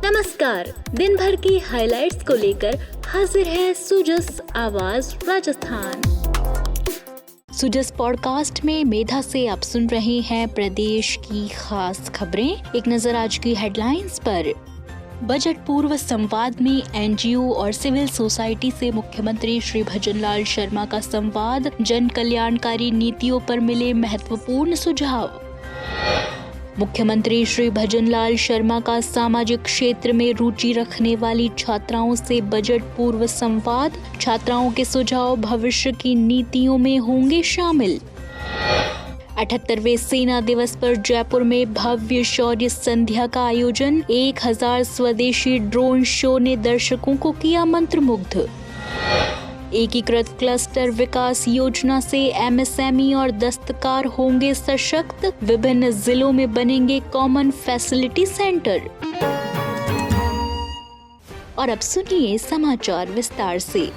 नमस्कार, दिन भर की हाइलाइट्स को लेकर हाजिर है सुजस आवाज राजस्थान। सुजस पॉडकास्ट में मेधा से आप सुन रहे हैं प्रदेश की खास खबरें। एक नजर आज की हेडलाइंस पर। बजट पूर्व संवाद में एनजीओ और सिविल सोसाइटी से मुख्यमंत्री श्री भजनलाल शर्मा का संवाद, जन कल्याणकारी नीतियों पर मिले महत्वपूर्ण सुझाव। मुख्यमंत्री श्री भजनलाल शर्मा का सामाजिक क्षेत्र में रुचि रखने वाली छात्राओं से बजट पूर्व संवाद, छात्राओं के सुझाव भविष्य की नीतियों में होंगे शामिल। 78वें सेना दिवस पर जयपुर में भव्य शौर्य संध्या का आयोजन, 1000 स्वदेशी ड्रोन शो ने दर्शकों को किया मंत्रमुग्ध। एकीकृत क्लस्टर विकास योजना से एमएसएमई और दस्तकार होंगे सशक्त, विभिन्न जिलों में बनेंगे कॉमन फैसिलिटी सेंटर। और अब सुनिए समाचार विस्तार से।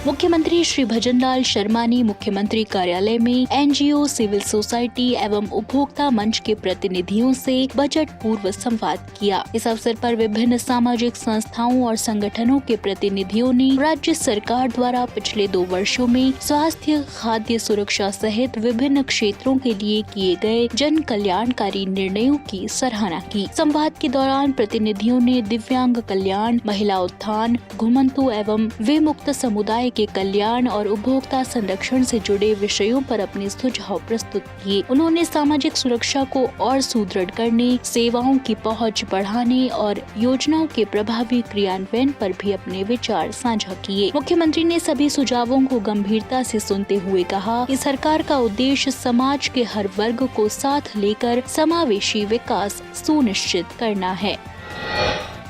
मुख्यमंत्री श्री भजनलाल शर्मा ने मुख्यमंत्री कार्यालय में एनजीओ, सिविल सोसाइटी एवं उपभोक्ता मंच के प्रतिनिधियों से बजट पूर्व संवाद किया। इस अवसर पर विभिन्न सामाजिक संस्थाओं और संगठनों के प्रतिनिधियों ने राज्य सरकार द्वारा पिछले 2 वर्षों में स्वास्थ्य, खाद्य सुरक्षा सहित विभिन्न क्षेत्रों के लिए किए गए जन कल्याणकारी निर्णयों की सराहना की। संवाद के दौरान प्रतिनिधियों ने दिव्यांग कल्याण, महिला उत्थान, घुमंतु एवं विमुक्त समुदाय के कल्याण और उपभोक्ता संरक्षण से जुड़े विषयों पर अपने सुझाव प्रस्तुत किए। उन्होंने सामाजिक सुरक्षा को और सुदृढ़ करने, सेवाओं की पहुंच बढ़ाने और योजनाओं के प्रभावी क्रियान्वयन पर भी अपने विचार साझा किए। मुख्यमंत्री ने सभी सुझावों को गंभीरता से सुनते हुए कहा कि सरकार का उद्देश्य समाज के हर वर्ग को साथ लेकर समावेशी विकास सुनिश्चित करना है।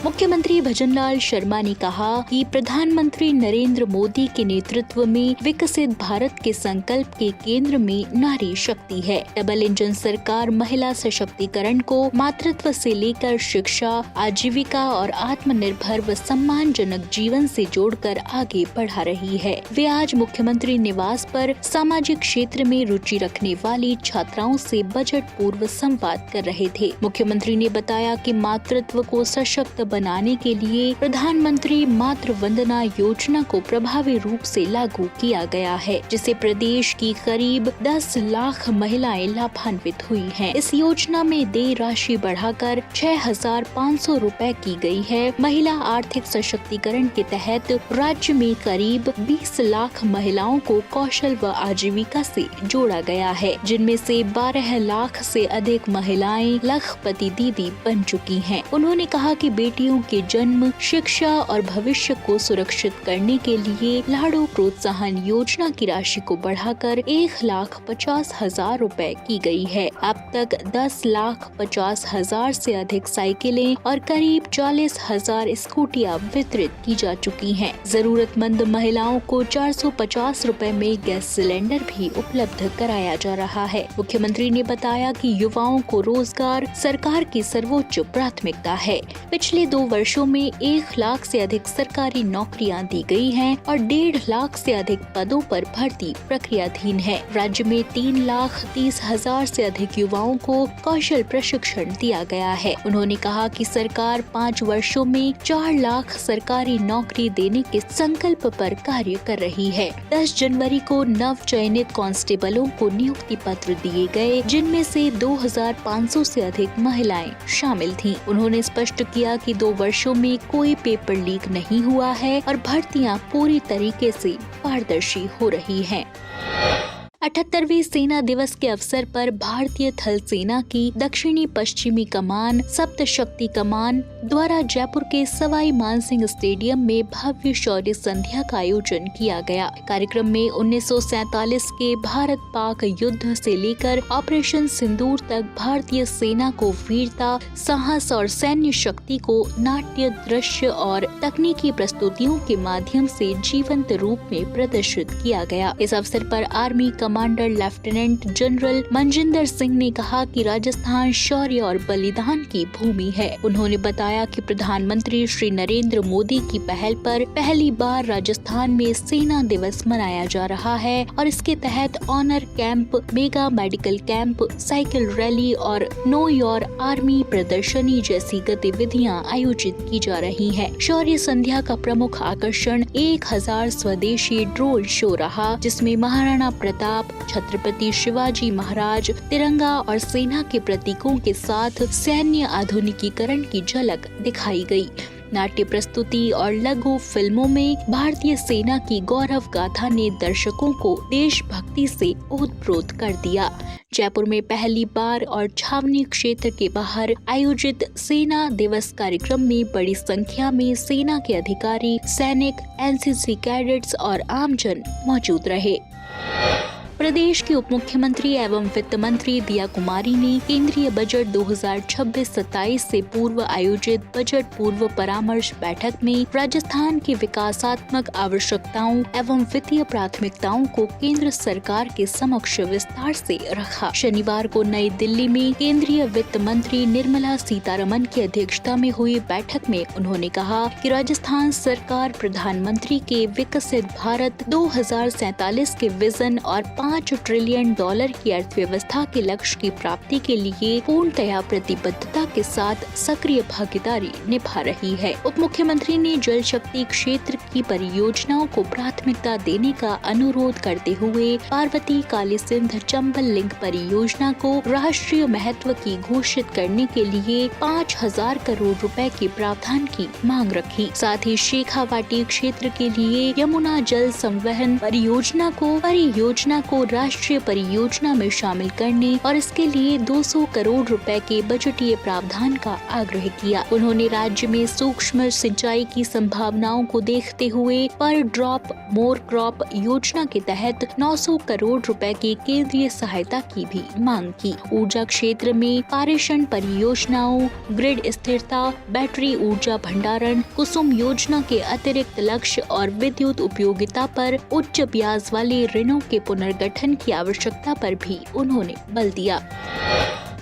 मुख्यमंत्री भजनलाल शर्मा ने कहा कि प्रधानमंत्री नरेंद्र मोदी के नेतृत्व में विकसित भारत के संकल्प के केंद्र में नारी शक्ति है। डबल इंजन सरकार महिला सशक्तिकरण को मातृत्व से लेकर शिक्षा, आजीविका और आत्मनिर्भर व सम्मानजनक जीवन से जोड़कर आगे बढ़ा रही है। वे आज मुख्यमंत्री निवास पर सामाजिक क्षेत्र में रुचि रखने वाली छात्राओं से बजट पूर्व संवाद कर रहे थे। मुख्यमंत्री ने बताया कि मातृत्व को सशक्त बनाने के लिए प्रधानमंत्री मातृ वंदना योजना को प्रभावी रूप से लागू किया गया है, जिससे प्रदेश की करीब 10 लाख महिलाएं लाभान्वित हुई हैं। इस योजना में देय राशि बढ़ाकर 6,500 रुपए की गई है। महिला आर्थिक सशक्तिकरण के तहत राज्य में करीब 20 लाख महिलाओं को कौशल व आजीविका से जोड़ा गया है, जिनमें से 12 लाख से अधिक महिलाएं लखपति दीदी बन चुकी हैं। उन्होंने कहा कि बेटियों के जन्म, शिक्षा और भविष्य को सुरक्षित करने के लिए लाड़ू प्रोत्साहन योजना की राशि को बढ़ाकर 1,50,000 रुपए की गई है। अब तक 10,50,000 से अधिक साइकिलें और करीब 40,000 स्कूटियां वितरित की जा चुकी हैं। जरूरतमंद महिलाओं को 450 रुपए में गैस सिलेंडर भी उपलब्ध कराया जा रहा है। मुख्यमंत्री ने बताया कि युवाओं को रोजगार सरकार की सर्वोच्च प्राथमिकता है। पिछले 2 वर्षों में 1 लाख से अधिक सरकारी नौकरियां दी गई हैं और 1.5 लाख से अधिक पदों पर भर्ती प्रक्रियाधीन है। राज्य में 3,30,000 से अधिक युवाओं को कौशल प्रशिक्षण दिया गया है। उन्होंने कहा कि सरकार 5 वर्षों में 4 लाख सरकारी नौकरी देने के संकल्प पर कार्य कर रही है। 10 जनवरी को नव चयनित कांस्टेबलों को नियुक्ति पत्र दिए गए, जिनमें से 2,500 से अधिक महिलाएं शामिल थीं। उन्होंने स्पष्ट किया कि 2 वर्षों में कोई पेपर लीक नहीं हुआ है और भर्तियां पूरी तरीके से पारदर्शी हो रही हैं। 78वें सेना दिवस के अवसर पर भारतीय थल सेना की दक्षिणी पश्चिमी कमान, सप्त शक्ति कमान द्वारा जयपुर के सवाई मानसिंह स्टेडियम में भव्य शौर्य संध्या का आयोजन किया गया। कार्यक्रम में 1947 के भारत पाक युद्ध से लेकर ऑपरेशन सिंदूर तक भारतीय सेना को वीरता, साहस और सैन्य शक्ति को नाट्य, दृश्य और तकनीकी प्रस्तुतियों के माध्यम से जीवंत रूप में प्रदर्शित किया गया। इस अवसर पर army commander lieutenant general Manjinder Singh ने कहा कि राजस्थान शौर्य और बलिदान की भूमि है। उन्होंने बताया कि प्रधानमंत्री श्री नरेंद्र मोदी की पहल पर पहली बार राजस्थान में सेना दिवस मनाया जा रहा है और इसके तहत honour camp, mega medical camp, cycle rally और नो योर आर्मी प्रदर्शनी जैसी गतिविधियां आयोजित की जा रही हैं। शौर्य संध्या का प्रमुख आकर्षण 1000 स्वदेशी ड्रोन शो रहा, जिसमें महाराणा प्रताप, छत्रपति शिवाजी महाराज, तिरंगा और सेना के प्रतीकों के साथ सैन्य आधुनिकीकरण की झलक दिखाई गई। नाट्य प्रस्तुति और लघु फिल्मों में भारतीय सेना की गौरव गाथा ने दर्शकों को देशभक्ति से ओतप्रोत कर दिया। जयपुर में पहली बार और छावनी क्षेत्र के बाहर आयोजित सेना दिवस कार्यक्रम में बड़ी संख्या में सेना के अधिकारी, सैनिक, एनसीसी कैडेट्स और आमजन मौजूद रहे। प्रदेश के उप मुख्यमंत्री एवं वित्त मंत्री दिया कुमारी ने केंद्रीय बजट 2026-27 से पूर्व आयोजित बजट पूर्व परामर्श बैठक में राजस्थान की विकासात्मक आवश्यकताओं एवं वित्तीय प्राथमिकताओं को केंद्र सरकार के समक्ष विस्तार से रखा। शनिवार को नई दिल्ली में केंद्रीय वित्त मंत्री निर्मला सीतारमन की अध्यक्षता में हुई बैठक में उन्होंने कहा कि राजस्थान सरकार प्रधानमंत्री के विकसित भारत 2047 के विजन और $5 ट्रिलियन की अर्थव्यवस्था के लक्ष्य की प्राप्ति के लिए पूर्णतया प्रतिबद्धता के साथ सक्रिय भागीदारी निभा रही है। उप मुख्यमंत्री ने जल शक्ति क्षेत्र की परियोजनाओं को प्राथमिकता देने का अनुरोध करते हुए पार्वती काली सिंध चंबल लिंक परियोजना को राष्ट्रीय महत्व की घोषित करने के लिए 5000 करोड़ रुपए के प्रावधान की मांग रखी। साथ ही शेखावाटी क्षेत्र के लिए यमुना जल संवहन परियोजना को राष्ट्रीय परियोजना में शामिल करने और इसके लिए 200 करोड़ रुपए के बजटीय प्रावधान का आग्रह किया। उन्होंने राज्य में सूक्ष्म सिंचाई की संभावनाओं को देखते हुए पर ड्रॉप मोर क्रॉप योजना के तहत 900 करोड़ रुपए की केंद्रीय सहायता की भी मांग की। ऊर्जा क्षेत्र में पारेषण परियोजनाओं, ग्रिड स्थिरता, बैटरी ऊर्जा भंडारण, कुसुम योजना के अतिरिक्त लक्ष्य और विद्युत उपयोगिता पर उच्च ब्याज वाले ऋणों के पुनर्गठन की आवश्यकता पर भी उन्होंने बल दिया।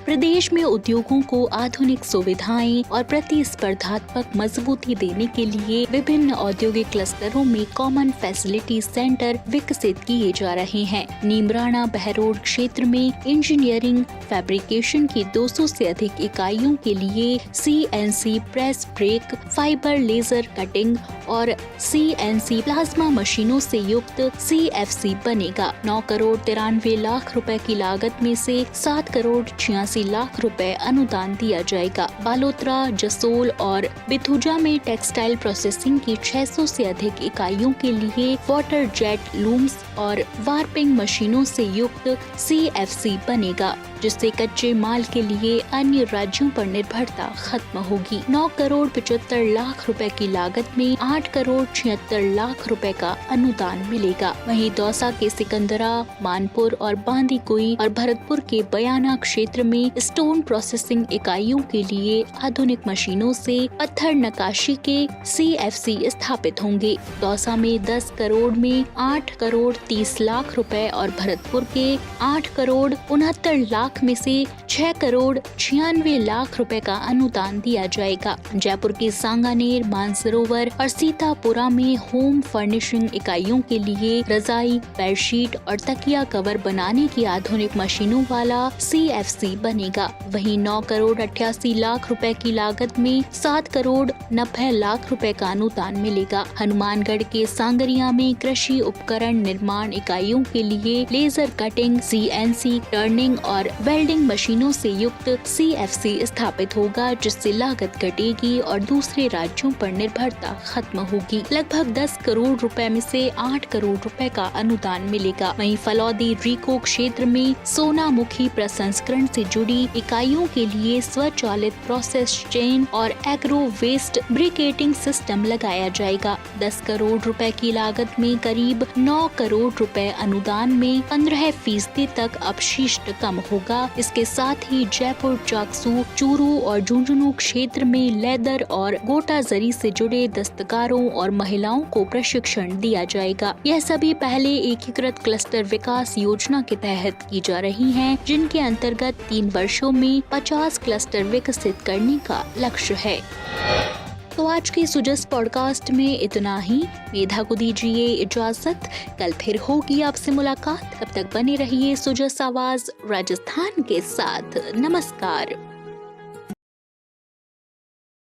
प्रदेश में उद्योगों को आधुनिक सुविधाएं और प्रतिस्पर्धात्मक मजबूती देने के लिए विभिन्न औद्योगिक क्लस्टरों में कॉमन फैसिलिटी सेंटर विकसित किए जा रहे हैं। नीमराणा बहरोड क्षेत्र में इंजीनियरिंग फैब्रिकेशन की 200 से अधिक इकाइयों के लिए CNC press brake, fibre laser cutting और CNC प्लाज्मा मशीनों से युक्त CFC बनेगा। 9 करोड़ 93 लाख रुपए की लागत में से 7 करोड़ 86 लाख रुपए अनुदान दिया जाएगा। बालोतरा, जसोल और बिथुजा में टेक्सटाइल प्रोसेसिंग की 600 से अधिक इकाइयों के लिए वाटर जेट लूम्स और वार्पिंग मशीनों से युक्त CFC बनेगा, जिससे कच्चे माल के लिए अन्य राज्यों पर निर्भरता खत्म होगी। 9 करोड़ 75 लाख रुपए की लागत में 8 करोड़ 76 लाख रुपए का अनुदान मिलेगा। वहीं दौसा के सिकंदरा, मानपुर और बांदीकुई और भरतपुर के बयाना क्षेत्र में स्टोन प्रोसेसिंग इकाइयों के लिए आधुनिक मशीनों से पत्थर नकाशी के CFC स्थापित होंगे। दौसा में 10 करोड़ में 8 करोड़ 30 लाख रुपए और भरतपुर के 8 करोड़ 69 लाख में से 6 करोड़ 96 लाख रुपए का अनुदान दिया जाएगा। जयपुर के सांगानेर, मानसरोवर और सीतापुरा में होम फर्निशिंग इकाइयों के लिए रजाई, बेडशीट और तकिया कवर बनाने की आधुनिक मशीनों वाला CFC बनेगा। वहीं 9 करोड़ 88 लाख रुपए की लागत में 7 करोड़ 90 लाख रुपए का अनुदान मिलेगा। हनुमानगढ़ के सांगरिया में कृषि उपकरण निर्माण इकाइयों के लिए लेजर कटिंग, CNC टर्निंग और वेल्डिंग मशीनों से युक्त CFC स्थापित होगा, जिससे लागत घटेगी और दूसरे राज्यों पर निर्भरता खत्म होगी। लगभग 10 करोड़ रुपए में से 8 करोड़ रुपए का अनुदान मिलेगा। वहीं फलौदी रीको क्षेत्र में सोनामुखी प्रसंस्करण से जुड़ी इकाइयों के लिए स्वचालित प्रोसेस चेन और एग्रो वेस्ट ब्रिकेटिंग सिस्टम लगाया जाएगा। 10 करोड़ रुपए की लागत में करीब 9 करोड़ रुपए अनुदान में 15% तक अपशिष्ट कम होगा। होगा। इसके साथ ही जयपुर, चाकसू, चूरू और झुंझुनू क्षेत्र में लेदर और गोटा जरी से जुड़े दस्तकारों और महिलाओं को प्रशिक्षण दिया जाएगा। यह सभी पहले एकीकृत क्लस्टर विकास योजना के तहत की जा रही हैं, जिनके अंतर्गत 3 वर्षों में 50 क्लस्टर विकसित करने का लक्ष्य है। तो आज के सुजस पॉडकास्ट में इतना ही। मेधा को दीजिए इजाजत, कल फिर होगी आपसे मुलाकात। तब तक बने रहिए सुजस आवाज राजस्थान के साथ। नमस्कार।